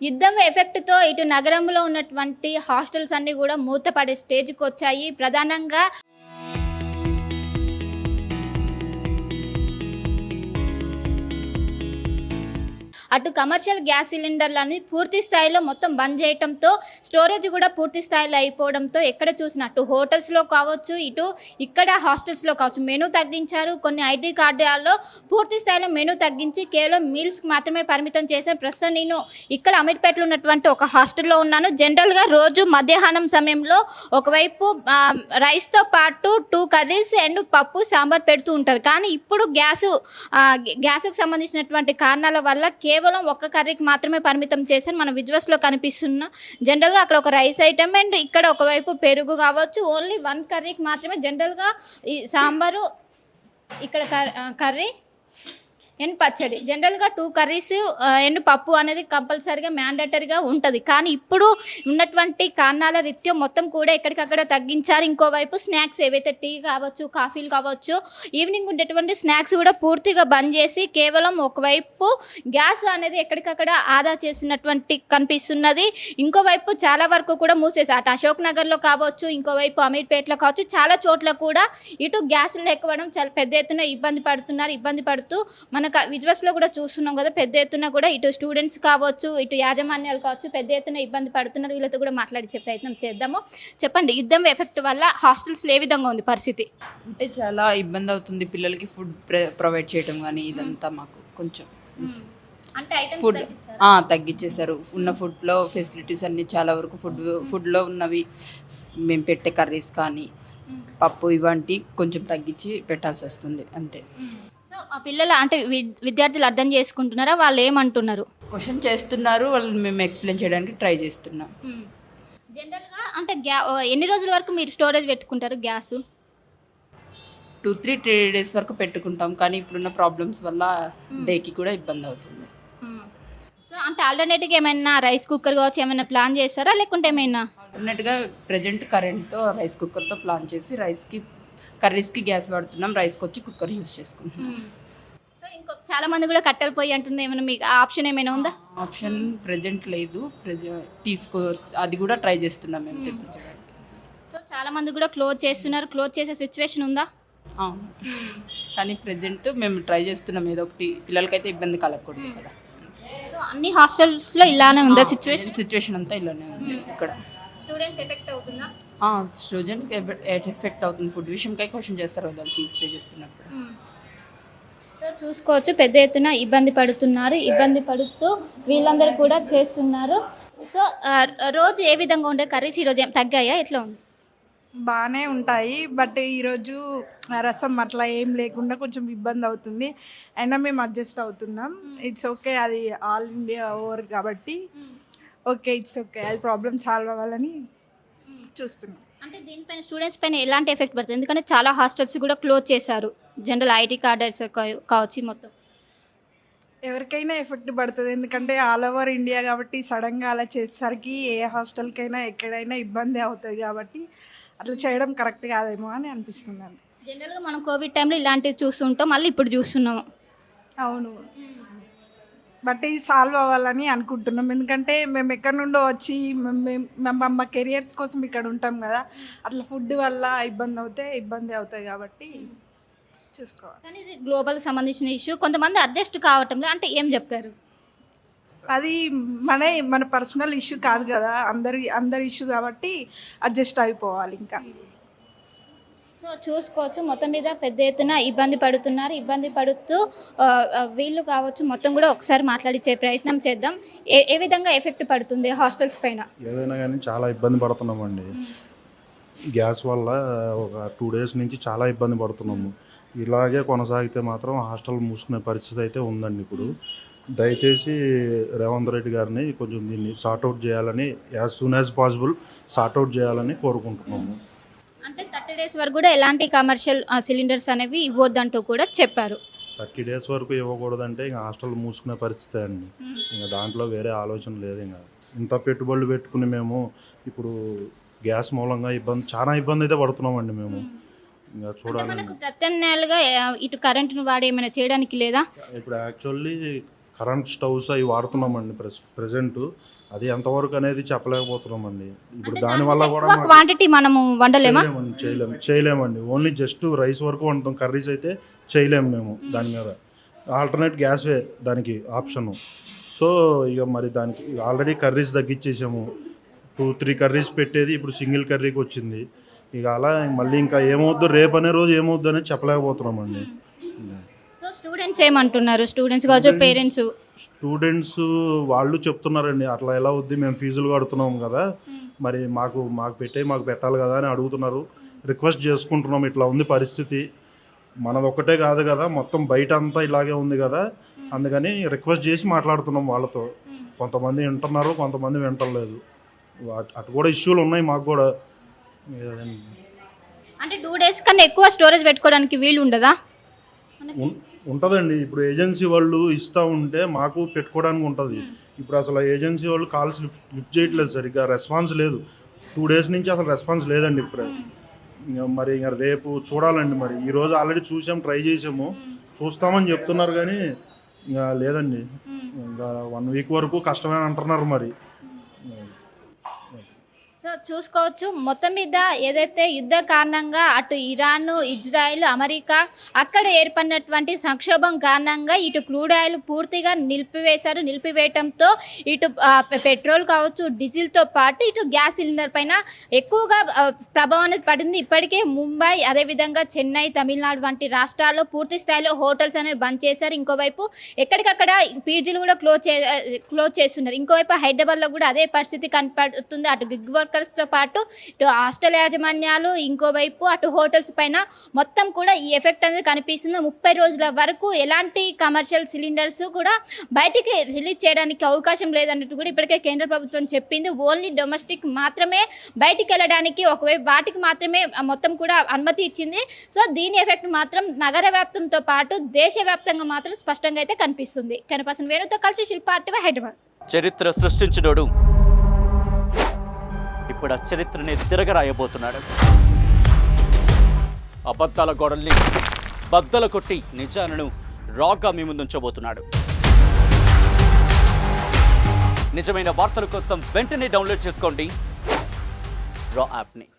యుద్ధం ఎఫెక్ట్‌తో ఇటు నగరంలో ఉన్నటువంటి హాస్టల్స్ అన్నీ గూడా మూతపడే స్టేజ్‌కొచ్చాయి. ప్రధానంగా అటు కమర్షియల్ గ్యాస్ సిలిండర్లని పూర్తి స్థాయిలో మొత్తం బంద్ చేయటంతో స్టోరేజ్ కూడా పూర్తి స్థాయిలో అయిపోవడంతో ఎక్కడ చూసినా అటు హోటల్స్లో కావచ్చు, ఇటు ఇక్కడ హాస్టల్స్లో కావచ్చు మెనూ తగ్గించారు. కొన్ని ఐటీ కార్యాల్లో పూర్తి స్థాయిలో మెనూ తగ్గించి కేవలం మీల్స్కి మాత్రమే పరిమితం చేశారు. ప్రస్తుతం నేను ఇక్కడ అమీర్పేటలో ఉన్నటువంటి ఒక హాస్టల్లో ఉన్నాను. జనరల్గా రోజు మధ్యాహ్నం సమయంలో ఒకవైపు రైస్తో పాటు 2 కర్రీస్ అండ్ పప్పు సాంబార్ పెడుతూ ఉంటారు. కానీ ఇప్పుడు గ్యాస్కు సంబంధించినటువంటి కారణాల వల్ల కేవలం ఒక్క కర్రీకి మాత్రమే పరిమితం చేశారు. మన విజువల్స్లో కనిపిస్తున్న జనరల్గా అక్కడ ఒక రైస్ ఐటమ్ అండ్ ఇక్కడ ఒకవైపు పెరుగు కావచ్చు. ఓన్లీ 1 కర్రీకి మాత్రమే జనరల్గా ఈ సాంబారు, ఇక్కడ కర్రీ అండ్ పచ్చడి, జనరల్గా 2 కర్రీస్ అండ్ పప్పు అనేది కంపల్సరీగా మ్యాండేటరీగా ఉంటుంది. కానీ ఇప్పుడు ఉన్నటువంటి కారణాల రీత్యా మొత్తం కూడా ఎక్కడికక్కడ తగ్గించారు. ఇంకోవైపు స్నాక్స్ ఏవైతే టీ కావచ్చు, కాఫీలు కావచ్చు, ఈవినింగ్ ఉండేటువంటి స్నాక్స్ కూడా పూర్తిగా బంద్ చేసి కేవలం ఒకవైపు గ్యాస్ అనేది ఎక్కడికక్కడ ఆదా చేసినటువంటి కనిపిస్తున్నది. ఇంకోవైపు చాలా వరకు కూడా మూసేసి అటు అశోక్ నగర్లో కావచ్చు, ఇంకోవైపు అమీర్పేటలో కావచ్చు, చాలా చోట్ల కూడా ఇటు గ్యాస్ లేకపోవడం చాలా పెద్ద ఎత్తున ఇబ్బంది పడుతూ మన విజువల్స్లో కూడా చూస్తున్నాం కదా. పెద్ద ఎత్తున కూడా ఇటు స్టూడెంట్స్ కావచ్చు, ఇటు యాజమాన్యాలు కావచ్చు పెద్ద ఎత్తున ఇబ్బంది పడుతున్నారు. వీళ్ళతో కూడా మాట్లాడించే ప్రయత్నం చేద్దాము. చెప్పండి, యుద్ధం ఎఫెక్ట్ వల్ల హాస్టల్స్లో ఏ విధంగా ఉంది పరిస్థితి? అంటే చాలా ఇబ్బంది అవుతుంది పిల్లలకి ఫుడ్ ప్రొవైడ్ చేయడం, కానీ ఇదంతా మాకు కొంచెం అంటే ఫుడ్ తగ్గించేశారు. ఉన్న ఫుడ్లో ఫెసిలిటీస్ అన్నీ చాలా వరకు ఫుడ్లో ఉన్నవి మేము పెట్టే కర్రీస్ కానీ పప్పు ఇవంటి కొంచెం తగ్గించి పెట్టాల్సి వస్తుంది అంతే. సో ఆ పిల్లలు అంటే విద్యార్థులు అర్థం చేసుకుంటున్నారా? వాళ్ళు ఏమంటున్నారు? క్వశ్చన్ చేస్తున్నారు, వాళ్ళు మేము ఎక్స్ప్లెయిన్ చేయడానికి ట్రై చేస్తున్నాం. జనరల్గా అంటే ఎన్ని రోజుల వరకు మీరు స్టోరేజ్ పెట్టుకుంటారు గ్యాస్? 2-3 days వరకు పెట్టుకుంటాం, కానీ ఇప్పుడున్న ప్రాబ్లమ్స్ వల్ల డేకి కూడా ఇబ్బంది అవుతుంది. సో అంటే ఆల్టర్నేటివ్గా ఏమైనా రైస్ కుక్కర్ కావచ్చు ఏమైనా ప్లాన్ చేస్తారా, లేకుంటే ఏమైనా ఆల్టర్నేట్గా ప్రజెంట్ కరెంట్తో రైస్ కుక్కర్తో ప్లాన్ చేసి కర్రీస్కి గ్యాస్ వాడుతున్నాం, రైస్కి వచ్చి కుక్కర్ యూస్ చేసుకుంటున్నాం. సో చాలా మంది కూడా కట్టెలు పోయి అంటున్నారు. ఏమైనా మీకు ఆప్షన్ ఏమైనా ఉందా? ఆప్షన్ ప్రజెంట్ లేదు, అది కూడా ట్రై చేస్తున్నాం మేము తెప్పించడానికి. సో చాలా మంది కూడా క్లోజ్ చేసే సిచ్యువేషన్ ఉందా? అవును, కానీ ప్రజెంట్ మేము ట్రై చేస్తున్నాం ఏదో ఒకటి పిల్లలకైతే ఇబ్బంది కలగకూడదు కదా. సో అన్ని హాస్టల్స్లో ఇలానే ఉందా సిచ్యువేషన్ అంతా ఇలానే ఉంది. ఇక్కడ స్టూడెంట్స్ ఎఫెక్ట్ అవుతుందా? స్టూడెంట్స్కి ఎఫెక్ట్ అవుతుంది. ఫుడ్ విషయంకై క్వశ్చన్ చేస్తారు వాళ్ళు ఫీజు పే చేస్తున్నప్పుడు. సో చూసుకోవచ్చు పెద్ద ఎత్తున ఇబ్బంది పడుతూ వీళ్ళందరూ కూడా చేస్తున్నారు. సో రోజు ఏ విధంగా ఉండే కర్రీస్ ఈరోజు ఏం తగ్గాయా, ఎట్లా ఉంది? బాగానే ఉంటాయి, బట్ ఈరోజు రసం అట్లా ఏం లేకుండా కొంచెం ఇబ్బంది అవుతుంది. అయినా మేము అడ్జస్ట్ అవుతున్నాం. ఇట్స్ ఓకే, అది ఆల్ ఇండియా ఓవర్ కాబట్టి ఓకే, ఇట్స్ ఓకే, అది ప్రాబ్లమ్ సాల్వ్ అవ్వాలని చూస్తున్నాం. అంటే దీనిపైన స్టూడెంట్స్ పైన ఎలాంటి ఎఫెక్ట్ పడుతుంది? ఎందుకంటే చాలా హాస్టల్స్ కూడా క్లోజ్ చేశారు. జనరల్ ఐటీ కార్డర్స్ కావచ్చు మొత్తం ఎవరికైనా ఎఫెక్ట్ పడుతుంది, ఎందుకంటే ఆల్ ఓవర్ ఇండియా కాబట్టి సడన్గా అలా చేసేసరికి ఏ హాస్టల్కైనా ఎక్కడైనా ఇబ్బంది అవుతుంది. కాబట్టి అట్లా చేయడం కరెక్ట్ కాదేమో అని అనిపిస్తుంది. జనరల్గా మనం కోవిడ్ టైంలో ఇలాంటివి చూస్తుంటాం, మళ్ళీ ఇప్పుడు చూస్తున్నాము. అవును, బట్ ఇది సాల్వ్ అవ్వాలని అనుకుంటున్నాం. ఎందుకంటే మేము ఎక్కడి నుండో వచ్చి మా కెరియర్స్ కోసం ఇక్కడ ఉంటాం కదా, అట్లా ఫుడ్ వల్ల ఇబ్బంది అవుతాయి కాబట్టి చూసుకోవాలి. కానీ ఇది గ్లోబల్ సంబంధించిన ఇష్యూ, కొంతమంది అడ్జస్ట్ కావటంలో అంటే ఏం చెప్తారు? అది మన పర్సనల్ ఇష్యూ కాదు కదా, అందరి ఇష్యూ కాబట్టి అడ్జస్ట్ అయిపోవాలి ఇంకా. సో చూసుకోవచ్చు మొత్తం మీద పెద్ద ఎత్తున ఇబ్బంది పడుతూ వీళ్ళు కావచ్చు మొత్తం కూడా ఒకసారి మాట్లాడించే ప్రయత్నం చేద్దాం. ఏ విధంగా ఎఫెక్ట్ పడుతుంది హాస్టల్స్ పైన? ఏదైనా కానీ చాలా ఇబ్బంది పడుతున్నామండి. గ్యాస్ వల్ల ఒక 2 days నుంచి చాలా ఇబ్బంది పడుతున్నాము. ఇలాగే కొనసాగితే మాత్రం హాస్టల్ మూసుకునే పరిస్థితి అయితే ఉందండి. ఇప్పుడు దయచేసి రేవంత్ రెడ్డి గారిని కొంచెం దీన్ని సార్ట్అవుట్ చేయాలని, as soon as possible sort out చేయాలని కోరుకుంటున్నాము. అంటే 30 days వరకు కూడా ఎలాంటి కమర్షియల్ సిలిండర్స్ అనేవి ఇవ్వద్దంటూ కూడా చెప్పారు. 30 days వరకు ఇవ్వకూడదంటే ఇంకా హాస్టల్ మూసుకునే పరిస్థితే అండి. ఇంకా దాంట్లో వేరే ఆలోచన లేదు. ఇంకా ఇంత పెట్టుబడులు పెట్టుకుని మేము ఇప్పుడు గ్యాస్ మూలంగా చాలా ఇబ్బంది అయితే పడుతున్నామండి మేము. ఇంకా చూడాలి, ప్రత్యామ్నాయాలుగా ఇటు కరెంటును వాడి ఏమైనా చేయడానికి లేదా? ఇప్పుడు యాక్చువల్లీ కరెంట్ స్టవ్స్ అవి వాడుతున్నామండి ప్రజెంట్. అది ఎంతవరకు అనేది చెప్పలేకపోతున్నామండి. ఇప్పుడు దానివల్ల కూడా మాకు క్వాంటిటీ మనము వండలేమా? చేయలేమండి. ఓన్లీ జస్ట్ రైస్ వరకు వండుతాం. కర్రీస్ అయితే చేయలేము మేము దాని మీద. ఆల్టర్నేట్ గ్యాస్వే దానికి ఆప్షను. సో ఇక మరి దానికి ఆల్రెడీ కర్రీస్ తగ్గించేసాము. 2-3 కర్రీస్ పెట్టేది ఇప్పుడు సింగిల్ కర్రీకి వచ్చింది. ఇక అలా మళ్ళీ ఇంకా ఏమవుద్దు, రేపు అనే రోజు ఏమవుద్దు అనేది చెప్పలేకపోతున్నామండి. సో స్టూడెంట్స్ ఏమంటున్నారు? స్టూడెంట్స్ కావచ్చు, పేరెంట్స్. స్టూడెంట్స్ వాళ్ళు చెప్తున్నారండి, అట్లా ఎలా అవుద్ది, మేము ఫీజులు కడుతున్నాం కదా, మరి మాకు పెట్టాలి కదా అని అడుగుతున్నారు. రిక్వెస్ట్ చేసుకుంటున్నాం, ఇట్లా ఉంది పరిస్థితి, మనది ఒక్కటే కాదు కదా, మొత్తం బయట అంతా ఇలాగే ఉంది కదా, అందుకని రిక్వెస్ట్ చేసి మాట్లాడుతున్నాం వాళ్ళతో. కొంతమంది వింటున్నారు, కొంతమంది వింటలేదు. అటు కూడా ఇష్యూలు ఉన్నాయి మాకు కూడా. అంటే 2 days కన్నా ఎక్కువ స్టోరేజ్ పెట్టుకోవడానికి వీలు ఉండదా? ఉంటుందండి. ఇప్పుడు ఏజెన్సీ వాళ్ళు ఇస్తూ ఉంటే మాకు పెట్టుకోవడానికి ఉంటుంది. ఇప్పుడు అసలు ఏజెన్సీ వాళ్ళు కాల్స్ లిఫ్ట్ చేయట్లేదు, సరిగ్గా రెస్పాన్స్ లేదు. 2 days నుంచి అసలు రెస్పాన్స్ లేదండి. ఇప్పుడే మరి ఇంకా రేపు చూడాలండి. మరి ఈరోజు ఆల్రెడీ చూసాం, ట్రై చేసాము, చూస్తామని చెప్తున్నారు కానీ ఇంకా లేదండి. ఇంకా 1 week వరకు కష్టమే అంటున్నారు మరి. సో చూసుకోవచ్చు, మొత్తం మీద ఏదైతే యుద్ధ కారణంగా అటు ఇరాన్, ఇజ్రాయెల్, అమెరికా అక్కడ ఏర్పడినటువంటి సంక్షోభం కారణంగా ఇటు క్రూడ్ ఆయిల్ పూర్తిగా నిలిపివేయటంతో ఇటు పెట్రోల్ కావచ్చు, డీజిల్తో పాటు ఇటు గ్యాస్ సిలిండర్ పైన ఎక్కువగా ప్రభావం అనేది పడింది. ఇప్పటికే ముంబై, అదేవిధంగా చెన్నై, తమిళనాడు వంటి రాష్ట్రాల్లో పూర్తి స్థాయిలో హోటల్స్ అనేవి బంద్ చేశారు. ఇంకోవైపు ఎక్కడికక్కడ పీజీలు కూడా క్లోజ్ చేస్తున్నారు. ఇంకోవైపు హైదరాబాద్లో కూడా అదే పరిస్థితి కనపడుతుంది. అటు గిగ్ వర్కర్స్తో పాటు ఇటు హాస్టల్ యాజమాన్యాలు, ఇంకోవైపు అటు హోటల్స్ పైన మొత్తం కూడా ఈ ఎఫెక్ట్ అనేది కనిపిస్తుంది. 30 రోజుల వరకు ఎలాంటి కమర్షియల్ సిలిండర్స్ కూడా బయటికి రిలీజ్ చేయడానికి అవకాశం లేదన్నట్టు కూడా ఇప్పటికే కేంద్ర ప్రభుత్వం చెప్పింది. ఓన్లీ డొమెస్టిక్ మాత్రమే బయటికి వెళ్ళడానికి, ఒకవైపు వాటికి మాత్రమే మొత్తం కూడా అనుమతి ఇచ్చింది. సో దీని ఎఫెక్ట్ మాత్రం నగర వ్యాప్తంతో పాటు దేశవ్యాప్తంగా మాత్రం స్పష్టంగా అయితే కనిపిస్తుంది. కనిపిస్తుంది. వేణుతో కలిసి శిల్ప RTV, హైదరాబాద్. చరిత్ర సృష్టించినోడు ఇప్పుడు ఆ చరిత్రని తిరగరాయబోతున్నాడు. అబద్ధాల గోడల్ని బద్దలు కొట్టి నిజాలను రాగా మీ ముందుంచబోతున్నాడు. నిజమైన వార్తల కోసం వెంటనే డౌన్లోడ్ చేసుకోండి రా యాప్ని.